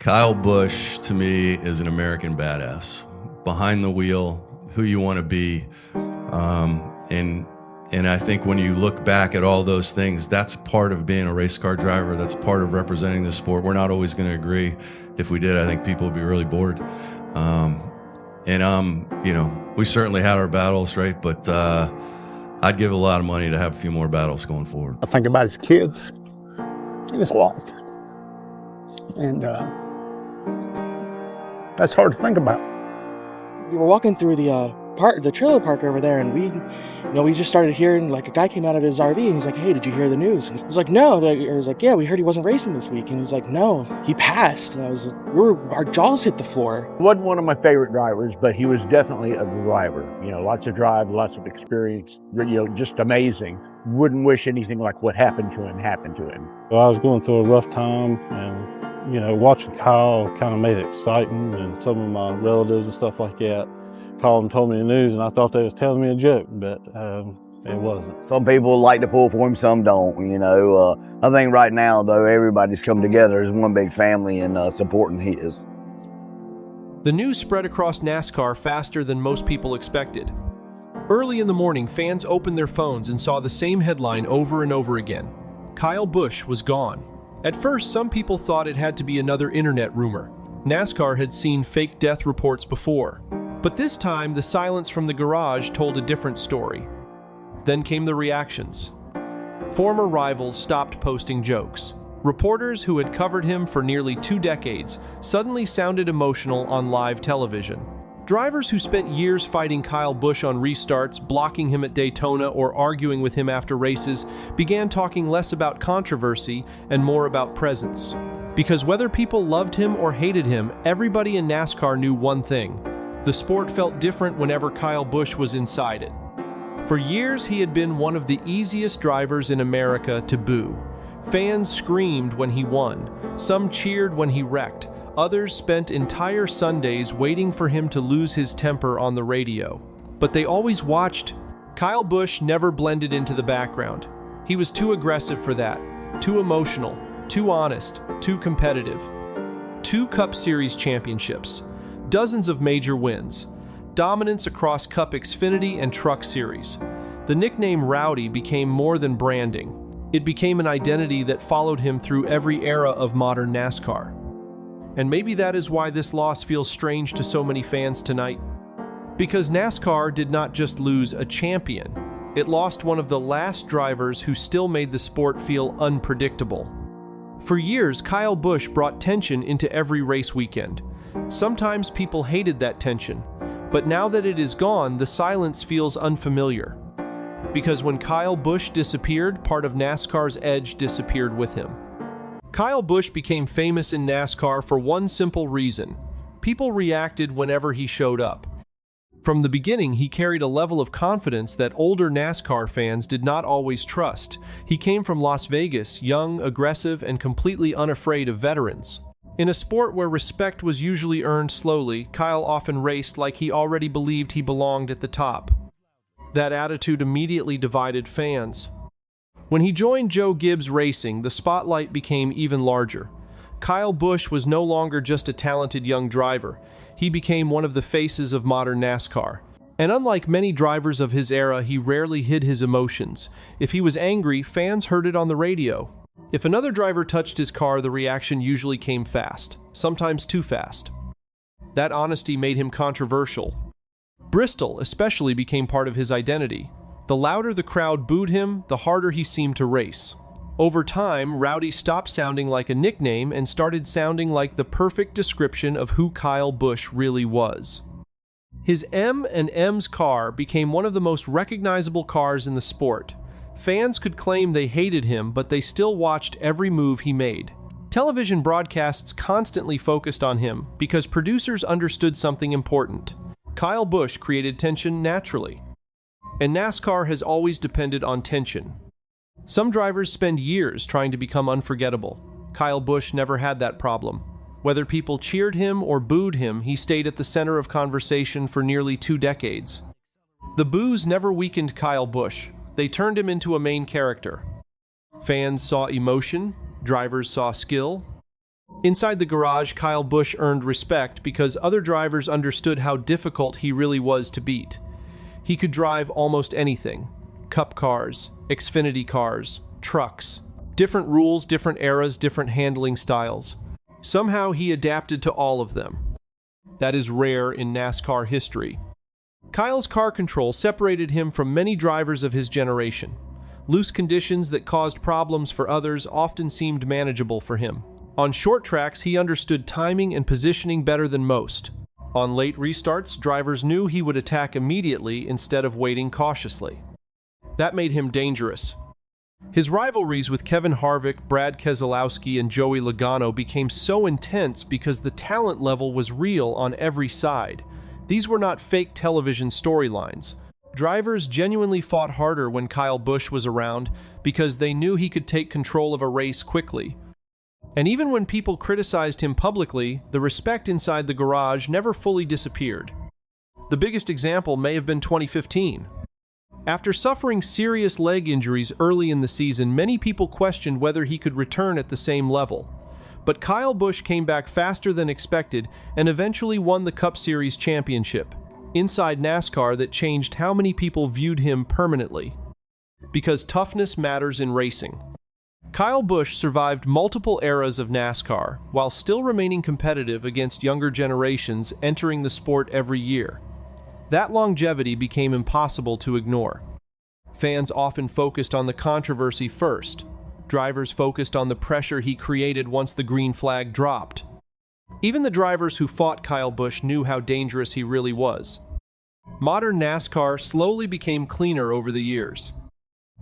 Kyle Busch, to me, is an American badass. Behind the wheel, who you want to be. And I think when you look back at all those things, that's part of being a race car driver. That's part of representing the sport. We're not always going to agree. If we did, I think people would be really bored. We certainly had our battles, right? But I'd give a lot of money to have a few more battles going forward. I think about his kids and his wife. And that's hard to think about. We were walking through the trailer park over there, and we just started hearing, like, a guy came out of his RV, and he's like, "Hey, did you hear the news?" And I was like, "No." I was like, "Yeah, we heard he wasn't racing this week." And he's like, "No, he passed." And our jaws hit the floor. He wasn't one of my favorite drivers, but he was definitely a driver. Lots of drive, lots of experience, just amazing. Wouldn't wish anything like what happened to him happened to him. Well, I was going through a rough time, and watching Kyle kind of made it exciting, and some of my relatives and stuff like that called and told me the news, and I thought they was telling me a joke, but it wasn't. Some people like to pull for him, some don't, I think right now, though, everybody's come together as one big family and supporting his. The news spread across NASCAR faster than most people expected. Early in the morning, fans opened their phones and saw the same headline over and over again. Kyle Busch was gone. At first, some people thought it had to be another internet rumor. NASCAR had seen fake death reports before. But this time, the silence from the garage told a different story. Then came the reactions. Former rivals stopped posting jokes. Reporters who had covered him for nearly 2 decades suddenly sounded emotional on live television. Drivers who spent years fighting Kyle Busch on restarts, blocking him at Daytona, or arguing with him after races began talking less about controversy and more about presence. Because whether people loved him or hated him, everybody in NASCAR knew one thing. The sport felt different whenever Kyle Busch was inside it. For years, he had been one of the easiest drivers in America to boo. Fans screamed when he won. Some cheered when he wrecked. Others spent entire Sundays waiting for him to lose his temper on the radio. But they always watched. Kyle Busch never blended into the background. He was too aggressive for that, too emotional, too honest, too competitive. 2 Cup Series championships. Dozens of major wins, dominance across Cup Xfinity and Truck Series. The nickname Rowdy became more than branding. It became an identity that followed him through every era of modern NASCAR. And maybe that is why this loss feels strange to so many fans tonight. Because NASCAR did not just lose a champion, it lost one of the last drivers who still made the sport feel unpredictable. For years, Kyle Busch brought tension into every race weekend. Sometimes people hated that tension, but now that it is gone, the silence feels unfamiliar. Because when Kyle Busch disappeared, part of NASCAR's edge disappeared with him. Kyle Busch became famous in NASCAR for one simple reason. People reacted whenever he showed up. From the beginning, he carried a level of confidence that older NASCAR fans did not always trust. He came from Las Vegas, young, aggressive, and completely unafraid of veterans. In a sport where respect was usually earned slowly, Kyle often raced like he already believed he belonged at the top. That attitude immediately divided fans. When he joined Joe Gibbs Racing, the spotlight became even larger. Kyle Busch was no longer just a talented young driver. He became one of the faces of modern NASCAR. And unlike many drivers of his era, he rarely hid his emotions. If he was angry, fans heard it on the radio. If another driver touched his car, the reaction usually came fast, sometimes too fast. That honesty made him controversial. Bristol especially became part of his identity. The louder the crowd booed him, the harder he seemed to race. Over time, Rowdy stopped sounding like a nickname and started sounding like the perfect description of who Kyle Busch really was. His M&M's car became one of the most recognizable cars in the sport. Fans could claim they hated him, but they still watched every move he made. Television broadcasts constantly focused on him because producers understood something important. Kyle Busch created tension naturally. And NASCAR has always depended on tension. Some drivers spend years trying to become unforgettable. Kyle Busch never had that problem. Whether people cheered him or booed him, he stayed at the center of conversation for nearly 2 decades. The boos never weakened Kyle Busch. They turned him into a main character. Fans saw emotion, drivers saw skill, Inside the garage, Kyle Busch earned respect because other drivers understood how difficult he really was to beat. He could drive almost anything: Cup cars, Xfinity cars, trucks. Different rules, different eras, different handling styles. Somehow he adapted to all of them. That is rare in NASCAR history. Kyle's car control separated him from many drivers of his generation. Loose conditions that caused problems for others often seemed manageable for him. On short tracks, he understood timing and positioning better than most. On late restarts, drivers knew he would attack immediately instead of waiting cautiously. That made him dangerous. His rivalries with Kevin Harvick, Brad Keselowski, and Joey Logano became so intense because the talent level was real on every side. These were not fake television storylines. Drivers genuinely fought harder when Kyle Busch was around because they knew he could take control of a race quickly. And even when people criticized him publicly, the respect inside the garage never fully disappeared. The biggest example may have been 2015. After suffering serious leg injuries early in the season, many people questioned whether he could return at the same level. But Kyle Busch came back faster than expected and eventually won the Cup Series championship. Inside NASCAR, that changed how many people viewed him permanently. Because toughness matters in racing. Kyle Busch survived multiple eras of NASCAR while still remaining competitive against younger generations entering the sport every year. That longevity became impossible to ignore. Fans often focused on the controversy first. Drivers focused on the pressure he created once the green flag dropped. Even the drivers who fought Kyle Busch knew how dangerous he really was. Modern NASCAR slowly became cleaner over the years.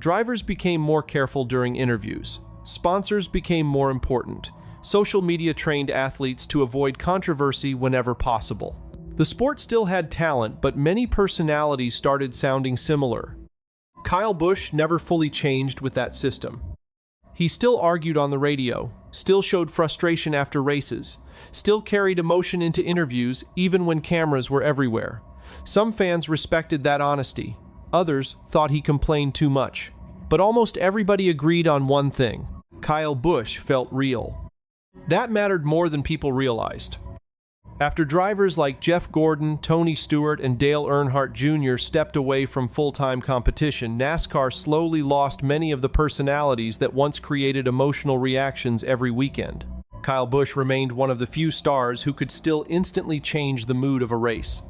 Drivers became more careful during interviews. Sponsors became more important. Social media trained athletes to avoid controversy whenever possible. The sport still had talent, but many personalities started sounding similar. Kyle Busch never fully changed with that system. He still argued on the radio, still showed frustration after races, still carried emotion into interviews even when cameras were everywhere. Some fans respected that honesty. Others thought he complained too much. But almost everybody agreed on one thing: Kyle Busch felt real. That mattered more than people realized. After drivers like Jeff Gordon, Tony Stewart, and Dale Earnhardt Jr. stepped away from full-time competition, NASCAR slowly lost many of the personalities that once created emotional reactions every weekend. Kyle Busch remained one of the few stars who could still instantly change the mood of a race.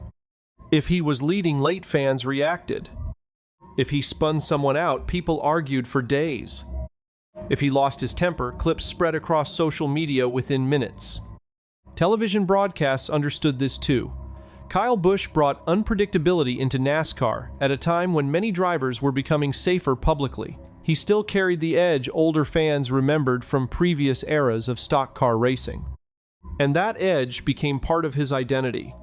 If he was leading late, fans reacted. If he spun someone out, people argued for days. If he lost his temper, clips spread across social media within minutes. Television broadcasts understood this too. Kyle Busch brought unpredictability into NASCAR at a time when many drivers were becoming safer publicly. He still carried the edge older fans remembered from previous eras of stock car racing. And that edge became part of his identity.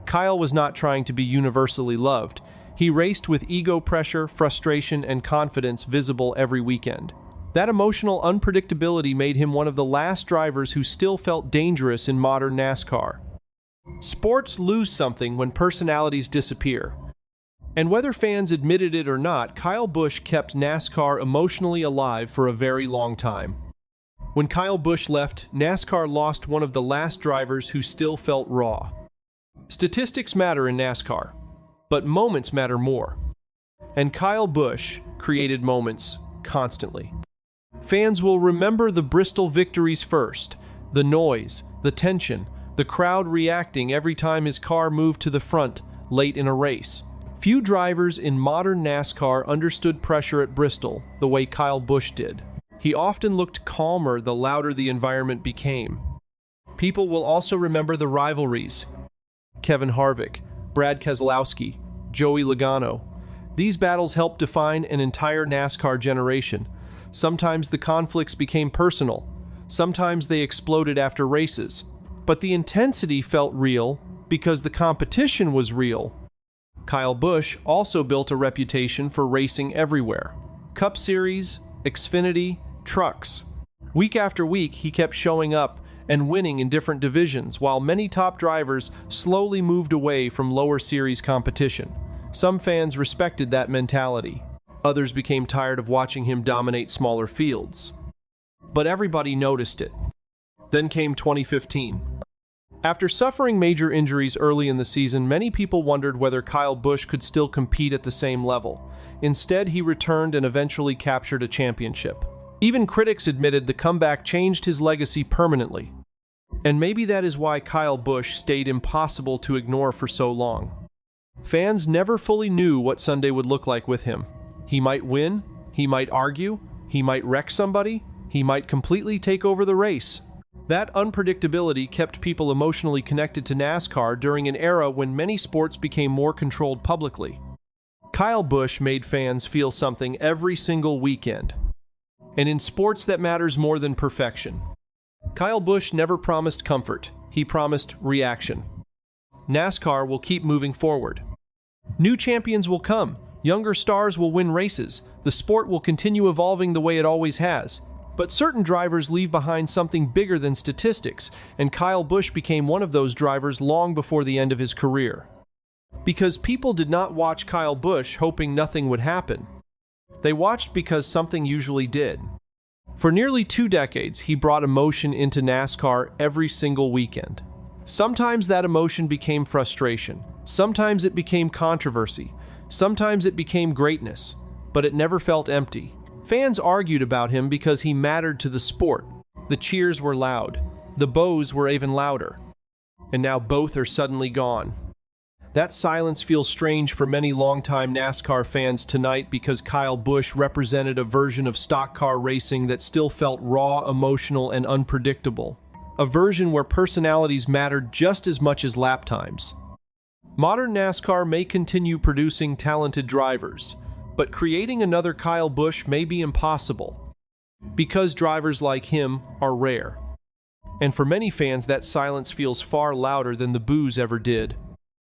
Kyle was not trying to be universally loved. He raced with ego pressure, frustration, and confidence visible every weekend. That emotional unpredictability made him one of the last drivers who still felt dangerous in modern NASCAR. Sports lose something when personalities disappear. And whether fans admitted it or not, Kyle Busch kept NASCAR emotionally alive for a very long time. When Kyle Busch left, NASCAR lost one of the last drivers who still felt raw. Statistics matter in NASCAR, but moments matter more. And Kyle Busch created moments constantly. Fans will remember the Bristol victories first, the noise, the tension, the crowd reacting every time his car moved to the front late in a race. Few drivers in modern NASCAR understood pressure at Bristol the way Kyle Busch did. He often looked calmer the louder the environment became. People will also remember the rivalries. Kevin Harvick, Brad Keselowski, Joey Logano. These battles helped define an entire NASCAR generation. Sometimes the conflicts became personal. Sometimes they exploded after races. But the intensity felt real because the competition was real. Kyle Busch also built a reputation for racing everywhere. Cup Series, Xfinity, trucks. Week after week, he kept showing up and winning in different divisions, while many top drivers slowly moved away from lower series competition. Some fans respected that mentality. Others became tired of watching him dominate smaller fields. But everybody noticed it. Then came 2015. After suffering major injuries early in the season, many people wondered whether Kyle Busch could still compete at the same level. Instead, he returned and eventually captured a championship. Even critics admitted the comeback changed his legacy permanently. And maybe that is why Kyle Busch stayed impossible to ignore for so long. Fans never fully knew what Sunday would look like with him. He might win, he might argue, he might wreck somebody, he might completely take over the race. That unpredictability kept people emotionally connected to NASCAR during an era when many sports became more controlled publicly. Kyle Busch made fans feel something every single weekend. And in sports that matters more than perfection. Kyle Busch never promised comfort, he promised reaction. NASCAR will keep moving forward. New champions will come, younger stars will win races, the sport will continue evolving the way it always has. But certain drivers leave behind something bigger than statistics, and Kyle Busch became one of those drivers long before the end of his career. Because people did not watch Kyle Busch hoping nothing would happen. They watched because something usually did. For nearly 2 decades, he brought emotion into NASCAR every single weekend. Sometimes that emotion became frustration. Sometimes it became controversy. Sometimes it became greatness. But it never felt empty. Fans argued about him because he mattered to the sport. The cheers were loud. The boos were even louder. And now both are suddenly gone. That silence feels strange for many longtime NASCAR fans tonight because Kyle Busch represented a version of stock car racing that still felt raw, emotional, and unpredictable. A version where personalities mattered just as much as lap times. Modern NASCAR may continue producing talented drivers, but creating another Kyle Busch may be impossible, because drivers like him are rare. And for many fans, that silence feels far louder than the boos ever did.